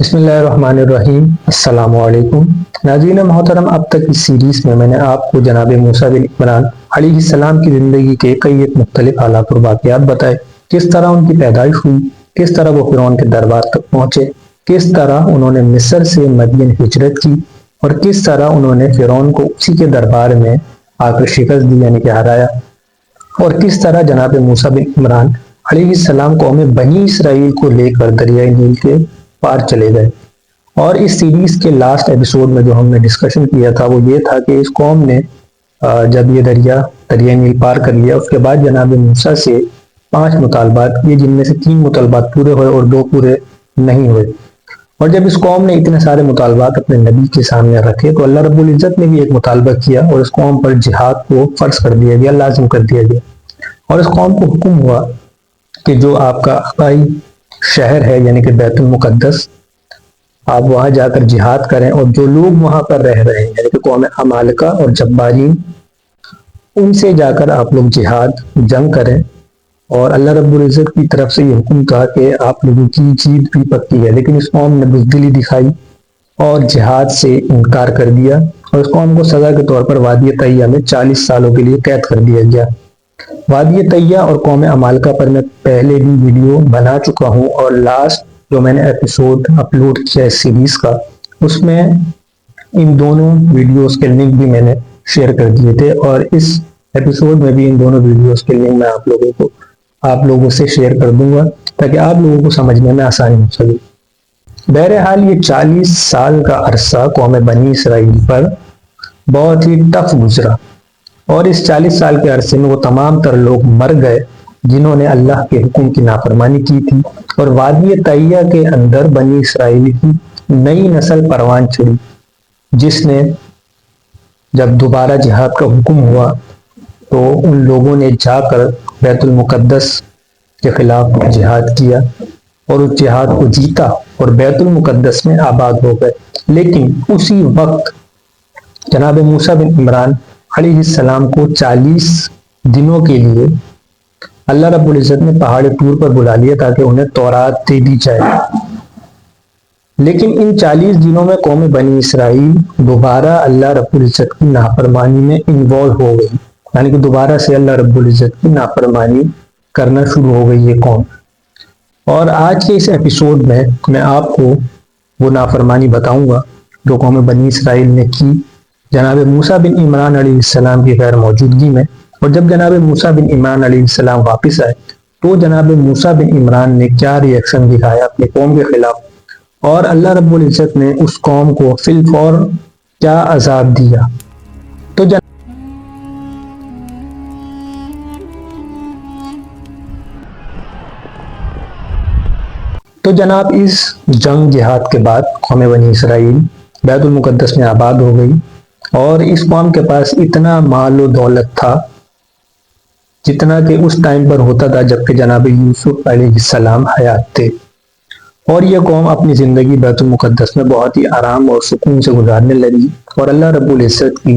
بسم اللہ الرحمن الرحیم۔ السلام علیکم ناظرین محترم، اب تک اس سیریز میں نے آپ کو جناب موسیٰ بن عمران علیہ السلام کی زندگی کے کئی ایک مختلف حالات اور واقعات بتائے۔ کس طرح ان کی پیدائش ہوئی، کس طرح وہ فرعون کے دربار تک پہنچے، کس طرح انہوں نے مصر سے مدین ہجرت کی، اور کس طرح انہوں نے فرعون کو اسی کے دربار میں آ کر شکست دی یعنی کہ ہرایا، اور کس طرح جناب موسیٰ بن عمران علیہ السلام قوم بنی اسرائیل کو لے کر دریائے نیل کے پار چلے گئے۔ اور اس سیریز کے لاسٹ ایپیسوڈ میں جو ہم نے ڈسکشن کیا تھا وہ یہ تھا کہ اس قوم نے جب یہ دریائے نیل پار کر لیا، اس کے بعد جناب موسیٰ سے 5 مطالبات کیے، جن میں سے 3 مطالبات پورے ہوئے اور 2 پورے نہیں ہوئے۔ اور جب اس قوم نے اتنے سارے مطالبات اپنے نبی کے سامنے رکھے تو اللہ رب العزت نے بھی ایک مطالبہ کیا اور اس قوم پر جہاد کو فرض کر دیا گیا، لازم کر دیا گیا، اور اس قوم کو حکم ہوا کہ جو آپ کا آبائی شہر ہے یعنی کہ بیت المقدس، آپ وہاں جا کر جہاد کریں، اور جو لوگ وہاں پر رہ رہے ہیں یعنی کہ قوم عمالقہ اور جبارین، ان سے جا کر آپ لوگ جہاد جنگ کریں۔ اور اللہ رب العزت کی طرف سے یہ حکم تھا کہ آپ لوگوں کی جیت بھی پکی ہے، لیکن اس قوم نے بزدلی دکھائی اور جہاد سے انکار کر دیا، اور اس قوم کو سزا کے طور پر وادی طیہ میں 40 سالوں کے لیے قید کر دیا گیا۔ وادی طیہ اور قوم عمالقہ پر میں پہلے بھی ویڈیو بنا چکا ہوں، اور لاسٹ جو میں نے ایپیسوڈ اپلوڈ کیا اس سیریز کا، اس میں ان دونوں ویڈیوز کے لنک بھی میں نے شیئر کر دیے تھے، اور اس ایپیسوڈ میں بھی ان دونوں ویڈیوز کے لنک میں آپ لوگوں سے شیئر کر دوں گا تاکہ آپ لوگوں کو سمجھنے میں آسانی ہو سکے۔ بہرحال یہ 40 سال کا عرصہ قوم بنی اسرائیل پر بہت ہی ٹف گزرا، اور اس 40 سال کے عرصے میں وہ تمام تر لوگ مر گئے جنہوں نے اللہ کے حکم کی نافرمانی کی تھی، اور وادی طیہ کے اندر بنی اسرائیل کی نئی نسل پروان چڑھی، جس نے جب دوبارہ جہاد کا حکم ہوا تو ان لوگوں نے جا کر بیت المقدس کے خلاف جہاد کیا اور اس جہاد کو جیتا اور بیت المقدس میں آباد ہو گئے۔ لیکن اسی وقت جناب موسیٰ بن عمران علیہ السلام کو 40 دنوں کے لیے اللہ رب العزت نے پہاڑ طور پر بلا لیا تاکہ انہیں تورات دے دی جائے۔ لیکن ان 40 دنوں میں قوم بنی اسرائیل دوبارہ اللہ رب العزت کی نافرمانی میں انوالو ہو گئی، یعنی کہ دوبارہ سے اللہ رب العزت کی نافرمانی کرنا شروع ہو گئی یہ قوم۔ اور آج کے اس ایپیسوڈ میں میں آپ کو وہ نافرمانی بتاؤں گا جو قوم بنی اسرائیل نے کی جناب موسیٰ بن عمران علیہ السلام کی غیر موجودگی میں۔ اور جب جناب موسیٰ بن عمران علیہ السلام واپس آئے تو جناب موسیٰ بن عمران نے کیا ری ایکشن دکھایا اپنے قوم کے خلاف، اور اللہ رب العزت نے اس قوم کو فی الفور کیا عذاب دیا۔ تو جناب اس جنگ جہاد کے بعد قوم بنی اسرائیل بیت المقدس میں آباد ہو گئی، اور اس قوم کے پاس اتنا مال و دولت تھا جتنا کہ اس ٹائم پر ہوتا تھا جبکہ جناب یوسف علیہ السلام حیات تھے، اور یہ قوم اپنی زندگی بیت المقدس میں بہت ہی آرام اور سکون سے گزارنے لگی، اور اللہ رب العزت کی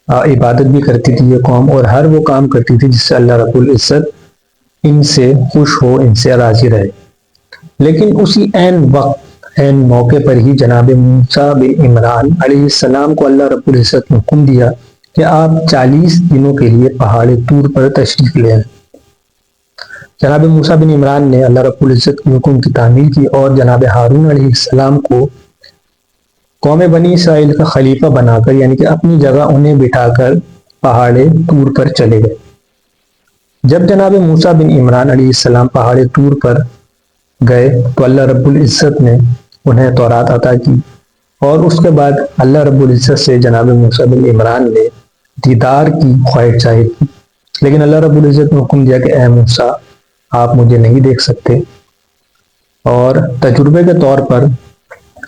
عبادت بھی کرتی تھی یہ قوم، اور ہر وہ کام کرتی تھی جس سے اللہ رب العزت ان سے خوش ہو، ان سے راضی رہے۔ لیکن اسی عین موقع پر ہی جناب موسیٰ بن عمران علیہ السلام کو اللہ رب العزت نے حکم دیا کہ آپ 40 دنوں کے لیے پہاڑ طور پر تشریف لے آئیں۔ جناب موسیٰ بن عمران نے اللہ رب العزت کے حکم کی تعمیل کی اور جناب ہارون علیہ السلام کو قوم بنی اسرائیل کا خلیفہ بنا کر یعنی کہ اپنی جگہ انہیں بٹھا کر پہاڑ طور پر چلے گئے۔ جب جناب موسیٰ بن عمران علیہ السلام پہاڑ طور پر گئے تو اللہ رب العزت نے انہیں تورات عطا کی، اور اس کے بعد اللہ رب العزت سے جناب موسیٰ بن عمران نے دیدار کی خواہش ظاہر کی، لیکن اللہ رب العزت نے حکم دیا کہ اے موسیٰ آپ مجھے نہیں دیکھ سکتے، اور تجربے کے طور پر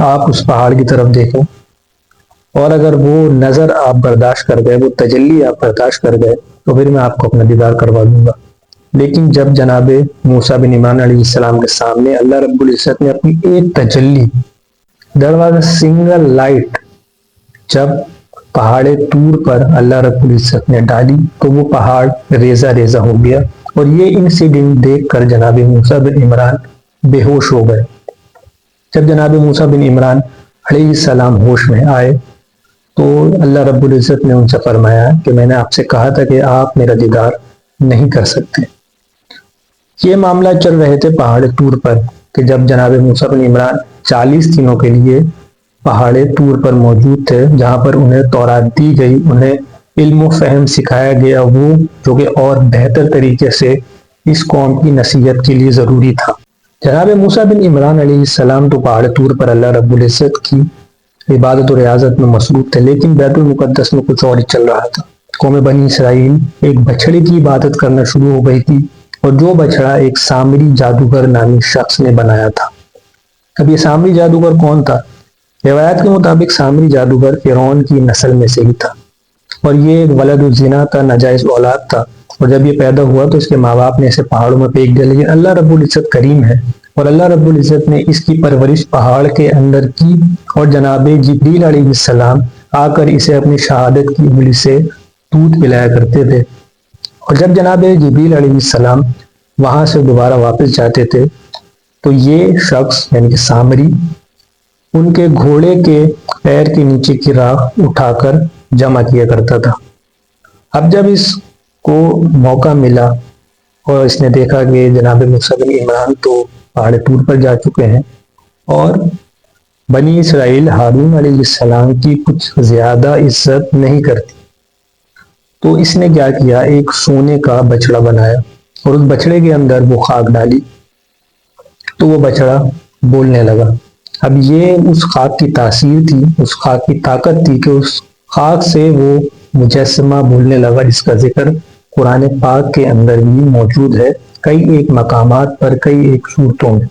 آپ اس پہاڑ کی طرف دیکھو، اور اگر وہ نظر آپ برداشت کر گئے، وہ تجلی آپ برداشت کر گئے تو پھر میں آپ کو اپنا دیدار کروا دوں گا۔ لیکن جب جناب موسیٰ بن عمران علیہ السلام کے سامنے اللہ رب العزت نے اپنی ایک تجلی دروازہ سنگل لائٹ جب پہاڑ طور پر اللہ رب العزت نے ڈالی تو وہ پہاڑ ریزہ ریزہ ہو گیا، اور یہ انسیڈنٹ دیکھ کر جناب موسیٰ بن عمران بے ہوش ہو گئے۔ جب جناب موسیٰ بن عمران علیہ السلام ہوش میں آئے تو اللہ رب العزت نے ان سے فرمایا کہ میں نے آپ سے کہا تھا کہ آپ میرا دیدار نہیں کر سکتے۔ یہ معاملہ چل رہے تھے پہاڑ طور پر کہ جب جناب موسیٰ بن عمران 40 دنوں کے لیے پہاڑ طور پر موجود تھے، جہاں پر انہیں تورات دی گئی، انہیں علم و فہم سکھایا گیا، وہ جو کہ اور بہتر طریقے سے اس قوم کی نصیحت کے لیے ضروری تھا۔ جناب موسیٰ بن عمران علیہ السلام تو پہاڑ طور پر اللہ رب العزت کی عبادت و ریاضت میں مصروف تھے، لیکن بیت المقدس میں کچھ اور ہی چل رہا تھا۔ قوم بنی اسرائیل ایک بچڑے کی عبادت کرنا شروع ہو گئی تھی، اور جو بچڑا ایک سامری جادوگر نامی شخص نے بنایا تھا۔ اب یہ سامری جادوگر کون تھا؟ روایات کے مطابق سامری جادوگر فرعون کی نسل میں سے ہی تھا، اور یہ ایک ولد الزنا کا ناجائز اولاد تھا، اور جب یہ پیدا ہوا تو اس کے ماں باپ نے اسے پہاڑوں میں پھینک دیا، لیکن اللہ رب العزت کریم ہے اور اللہ رب العزت نے اس کی پرورش پہاڑ کے اندر کی، اور جناب جبریل علیہ السلام آ کر اسے اپنی شہادت کی انگلی سے دودھ پلایا کرتے تھے، اور جب جناب جبریل علیہ السلام وہاں سے دوبارہ واپس جاتے تھے تو یہ شخص یعنی کہ سامری ان کے گھوڑے کے پیر کے نیچے کی راکھ اٹھا کر جمع کیا کرتا تھا۔ اب جب اس کو موقع ملا اور اس نے دیکھا کہ جناب موسیٰ بن عمران تو پہاڑ طور پر جا چکے ہیں اور بنی اسرائیل ہارون علیہ السلام کی کچھ زیادہ عزت نہیں کرتی، تو اس نے کیا کیا، ایک سونے کا بچڑا بنایا اور اس بچڑے کے اندر وہ خاک ڈالی تو وہ بچڑا بولنے لگا۔ اب یہ اس خاک کی تاثیر تھی، اس خاک کی طاقت تھی کہ اس خاک سے وہ مجسمہ بولنے لگا، جس کا ذکر قرآن پاک کے اندر بھی موجود ہے، کئی ایک مقامات پر، کئی ایک صورتوں میں۔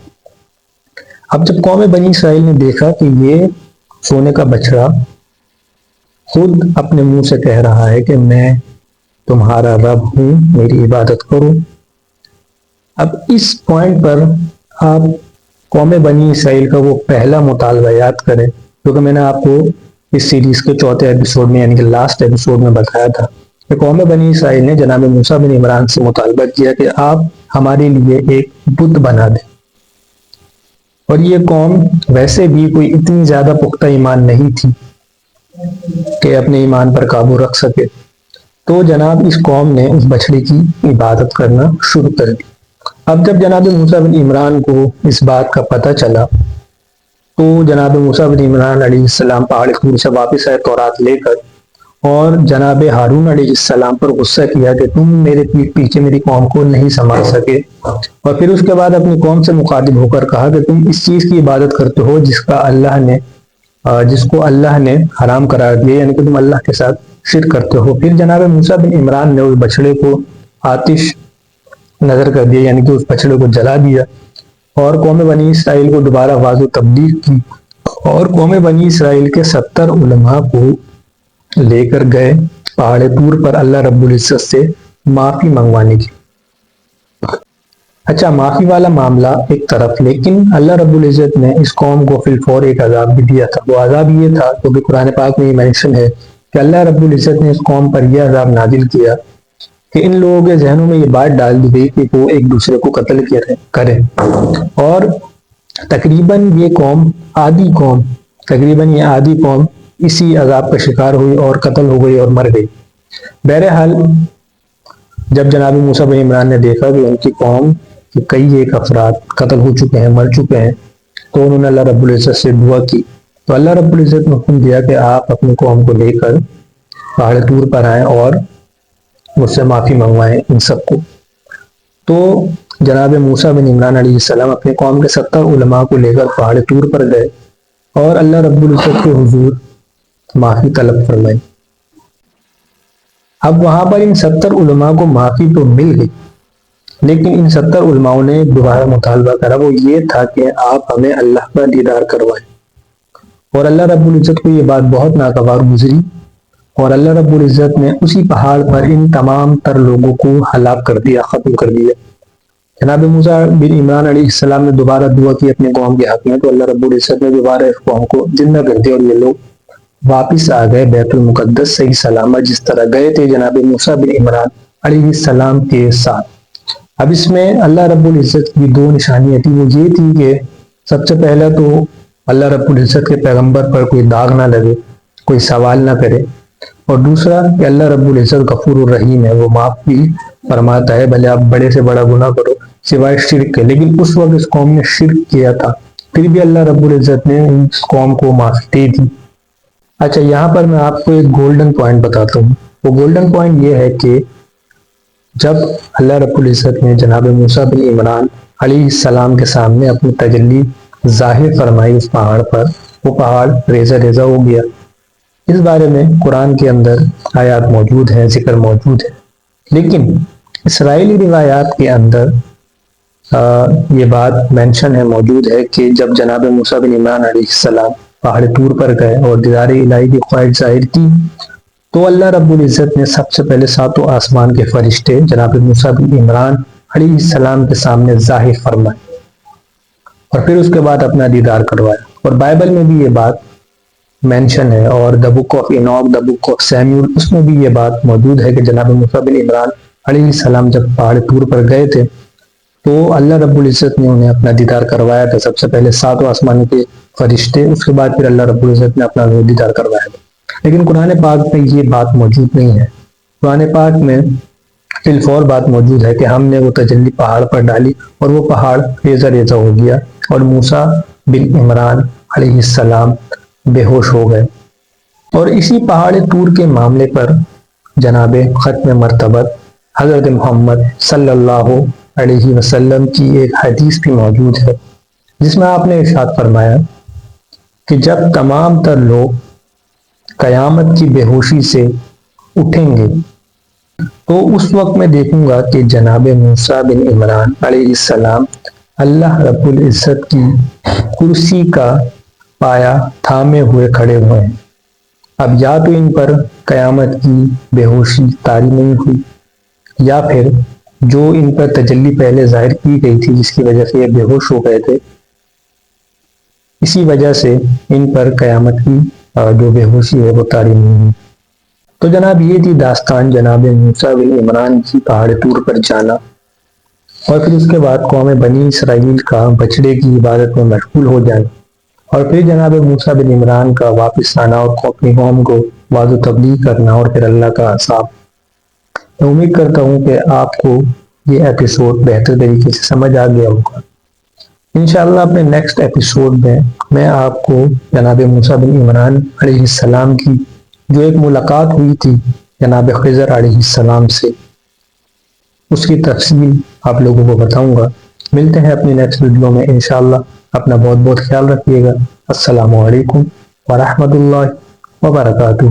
اب جب قوم بنی اسرائیل نے دیکھا کہ یہ سونے کا بچڑا خود اپنے منہ سے کہہ رہا ہے کہ میں تمہارا رب ہوں، میری عبادت کرو، اب اس پوائنٹ پر آپ قوم بنی اسرائیل کا وہ پہلا مطالبہ یاد کریں جو کہ میں نے آپ کو اس سیریز کے چوتھے ایپیسوڈ میں یعنی کہ لاسٹ ایپیسوڈ میں بتایا تھا کہ قوم بنی اسرائیل نے جناب موسیٰ بن عمران سے مطالبہ کیا کہ آپ ہمارے لیے ایک بت بنا دیں، اور یہ قوم ویسے بھی کوئی اتنی زیادہ پختہ ایمان نہیں تھی کہ اپنے ایمان پر قابو رکھ سکے، تو جناب اس قوم نے اس بچڑے کی عبادت کرنا شروع کر دی۔ اب جب جناب موسیٰ بن عمران کو اس بات کا پتہ چلا تو جناب موسیٰ بن عمران علیہ السلام پہاڑ طور سے واپس آئے تورات لے کر، اور جناب ہارون علیہ السلام پر غصہ کیا کہ تم میرے پیٹھ پیچھے میری قوم کو نہیں سنبھال سکے، اور پھر اس کے بعد اپنی قوم سے مخاطب ہو کر کہا کہ تم اس چیز کی عبادت کرتے ہو جس کو اللہ نے حرام قرار دیا، یعنی کہ تم اللہ کے ساتھ شرک کرتے ہو۔ پھر جناب موسیٰ بن عمران نے اس بچڑے کو آتش نظر کر دیا، یعنی کہ اس بچڑے کو جلا دیا، اور قوم بنی اسرائیل کو دوبارہ واضح تبلیغ کی، اور قوم بنی اسرائیل کے 70 علماء کو لے کر گئے پہاڑ طور پر اللہ رب العزت سے معافی منگوانے کی۔ اچھا، معافی والا معاملہ ایک طرف، لیکن اللہ رب العزت نے اس قوم کو فی الفور ایک عذاب بھی دیا تھا۔ وہ عذاب یہ تھا کیونکہ قرآن پاک میں یہ مینشن ہے کہ اللہ رب العزت نے اس قوم پر یہ عذاب نازل کیا کہ ان لوگوں کے ذہنوں میں یہ بات ڈال دی گئی کہ وہ ایک دوسرے کو قتل کریں، اور تقریباً یہ آدھی قوم اسی عذاب کا شکار ہوئی اور قتل ہو گئی اور مر گئی۔ بہرحال جب جناب موسیٰ بن عمران نے دیکھا کہ ان کی قوم کے کئی ایک افراد قتل ہو چکے ہیں، مر چکے ہیں، تو انہوں نے اللہ رب العزت سے دعا کی، تو اللہ رب العزت نے حکم دیا کہ آپ اپنی قوم کو لے کر پہاڑ طور پر آئیں اور مجھ سے معافی منگوائیں ان سب کو۔ تو جناب موسیٰ بن عمران علیہ السلام اپنے قوم کے 70 علماء کو لے کر پہاڑ طور پر گئے اور اللہ رب العزت کے حضور معافی طلب فرمائی۔ اب وہاں پر ان 70 علماء کو معافی تو مل گئی، لیکن ان 70 علماء نے دوبارہ مطالبہ کرا، وہ یہ تھا کہ آپ ہمیں اللہ کا دیدار کروائیں، اور اللہ رب العزت کو یہ بات بہت ناگوار گزری، اور اللہ رب العزت نے اسی پہاڑ پر ان تمام تر لوگوں کو ہلاک کر دیا، ختم کر دیا۔ جناب موسیٰ بن عمران علیہ السلام نے دوبارہ دعا کی اپنے قوم کے حق میں، تو اللہ رب العزت نے دوبارہ اس قوم کو زندہ کر دیا، اور یہ لوگ واپس آ گئے بیت المقدس صحیح سلامت، جس طرح گئے تھے جناب موسیٰ بن عمران علیہ السلام کے ساتھ۔ اب اس میں اللہ رب العزت کی 2 نشانیاں تھیں، وہ یہ تھی کہ سب سے پہلا تو اللہ رب العزت کے پیغمبر پر کوئی داغ نہ لگے، کوئی سوال نہ کرے، اور دوسرا کہ اللہ رب العزت غفور الرحیم ہے، وہ معاف بھی فرماتا ہے، بھلے آپ بڑے سے بڑا گناہ کرو سوائے شرک کے۔ لیکن اس وقت اس قوم نے شرک کیا تھا، پھر بھی اللہ رب العزت نے اس قوم کو معافی دے دی۔ اچھا، یہاں پر میں آپ کو ایک گولڈن پوائنٹ بتاتا ہوں۔ وہ گولڈن پوائنٹ یہ ہے کہ جب اللہ رب العزت نے جناب موسیٰ بن عمران علیہ السلام کے سامنے اپنی تجلی ظاہر فرمائی اس پہاڑ پر، وہ پہاڑ ریزہ ریزہ ہو گیا۔ اس بارے میں قرآن کے اندر آیات موجود ہیں، ذکر موجود ہے، لیکن اسرائیلی روایات کے اندر یہ بات مینشن ہے، موجود ہے کہ جب جناب موسیٰ بن عمران علیہ السلام پہاڑ طور پر گئے اور دیدار الہی کی خواہش ظاہر کی، تو اللہ رب العزت نے سب سے پہلے ساتوں آسمان کے فرشتے جناب موسیٰ بن عمران علیہ السلام کے سامنے ظاہر فرمائے اور پھر اس کے بعد اپنا دیدار کروایا۔ اور بائبل میں بھی یہ بات مینشن ہے، اور the book of Enoch, the book of Samuel, اس میں بھی یہ بات موجود ہے کہ جناب موسیٰ بن عمران علیہ السلام جب پہاڑ طور پر گئے تھے تو اللہ رب العزت نے انہیں اپنا دیدار کروایا تھا، سب سے پہلے ساتوں آسمان کے فرشتے، اس کے بعد پھر اللہ رب العزت نے اپنا دیدار کروایا تھا۔ لیکن قرآن پاک میں یہ بات موجود نہیں ہے۔ قرآن پاک میں فی الفور بات موجود ہے کہ ہم نے وہ تجلی پہاڑ پر ڈالی اور وہ پہاڑ ریزہ ریزہ ہو گیا اور موسیٰ بن عمران علیہ السلام بے ہوش ہو گئے۔ اور اسی پہاڑ طور کے معاملے پر جناب ختم مرتبت حضرت محمد صلی اللہ علیہ وسلم کی ایک حدیث بھی موجود ہے، جس میں آپ نے ارشاد فرمایا کہ جب تمام تر لوگ قیامت کی بے ہوشی سے اٹھیں گے تو اس وقت میں دیکھوں گا کہ جناب موسیٰ بن عمران علیہ السلام اللہ رب العزت کی کرسی کا پایا تھامے ہوئے کھڑے ہوئے ہیں۔ اب یا تو ان پر قیامت کی بے ہوشی طاری نہیں ہوئی، یا پھر جو ان پر تجلی پہلے ظاہر کی گئی تھی جس کی وجہ سے یہ بے ہوش ہو گئے تھے، اسی وجہ سے ان پر قیامت کی جو بے ہوشی ہے وہ طاری نہیں ہوئی۔ تو جناب یہ تھی داستان جناب موسیٰ بن عمران کی پہاڑ طور پر جانا، اور پھر اس کے بعد قوم بنی اسرائیل کا بچڑے کی عبادت میں مشغول ہو جانا، اور پھر جناب موسیٰ بن عمران کا واپس آنا اور اپنی قوم کو وعظ و تبلیغ کرنا، اور پھر اللہ کا عذاب۔ میں امید کرتا ہوں کہ آپ کو یہ ایپیسوڈ بہتر طریقے سے سمجھ آ گیا ہوگا۔ انشاءاللہ اپنے نیکسٹ ایپیسوڈ میں آپ کو جناب موسیٰ بن عمران علیہ السلام کی جو ایک ملاقات ہوئی تھی جناب خضر علیہ السلام سے، اس کی تفصیل آپ لوگوں کو بتاؤں گا۔ ملتے ہیں اپنی نیکسٹ ویڈیو میں انشاءاللہ۔ اپنا بہت بہت خیال رکھیے گا۔ السلام علیکم ورحمۃ اللہ وبرکاتہ۔